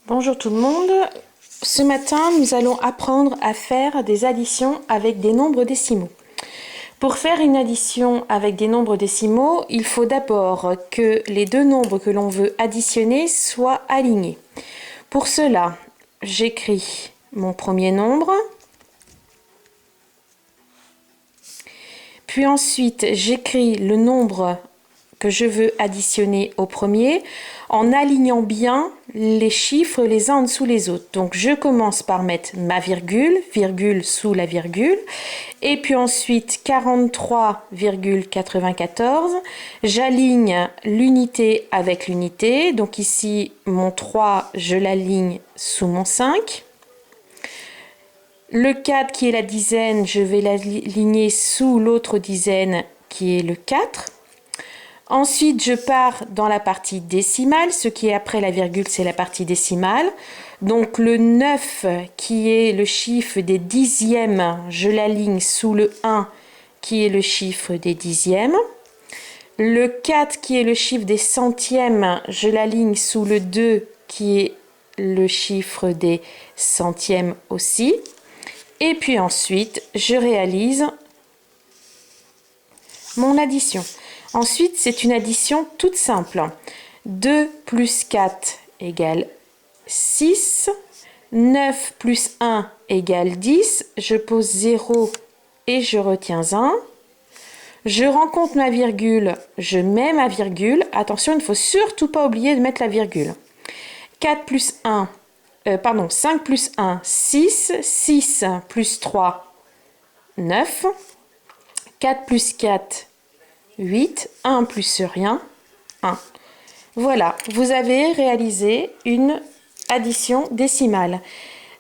Bonjour tout le monde. Ce matin, nous allons apprendre à faire des additions avec des nombres décimaux. Pour faire une addition avec des nombres décimaux, il faut d'abord que les deux nombres que l'on veut additionner soient alignés. Pour cela, j'écris mon premier nombre, puis ensuite j'écris le nombre que je veux additionner au premier en alignant bien les chiffres les uns en dessous les autres. Donc je commence par mettre ma virgule, virgule sous la virgule, et puis ensuite 43,94. J'aligne l'unité avec l'unité. Donc ici mon 3, je l'aligne sous mon 5. Le 4 qui est la dizaine, je vais l'aligner sous l'autre dizaine qui est le 4. Ensuite, je pars dans la partie décimale. Ce qui est après la virgule, c'est la partie décimale. Donc, le 9, qui est le chiffre des dixièmes, je l'aligne sous le 1, qui est le chiffre des dixièmes. Le 4, qui est le chiffre des centièmes, je l'aligne sous le 2, qui est le chiffre des centièmes aussi. Et puis ensuite, je réalise mon addition. Ensuite, c'est une addition toute simple. 2 plus 4 égale 6. 9 plus 1 égale 10. Je pose 0 et je retiens 1. Je rencontre ma virgule, je mets ma virgule. Attention, il ne faut surtout pas oublier de mettre la virgule. 5 plus 1, 6. 6 plus 3, 9. 4 plus 4, 8, 1 plus rien, 1. Voilà, vous avez réalisé une addition décimale.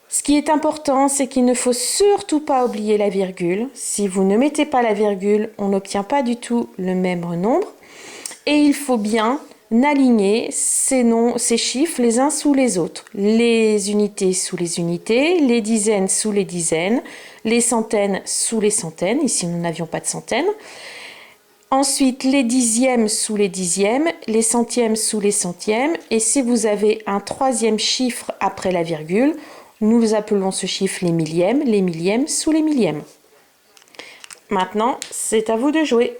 Ce qui est important, c'est qu'il ne faut surtout pas oublier la virgule. Si vous ne mettez pas la virgule, on n'obtient pas du tout le même nombre. Et il faut bien aligner ces chiffres les uns sous les autres. Les unités sous les unités, les dizaines sous les dizaines, les centaines sous les centaines. Ici, nous n'avions pas de centaines. Ensuite, les dixièmes sous les dixièmes, les centièmes sous les centièmes. Et si vous avez un troisième chiffre après la virgule, nous appelons ce chiffre les millièmes sous les millièmes. Maintenant, c'est à vous de jouer.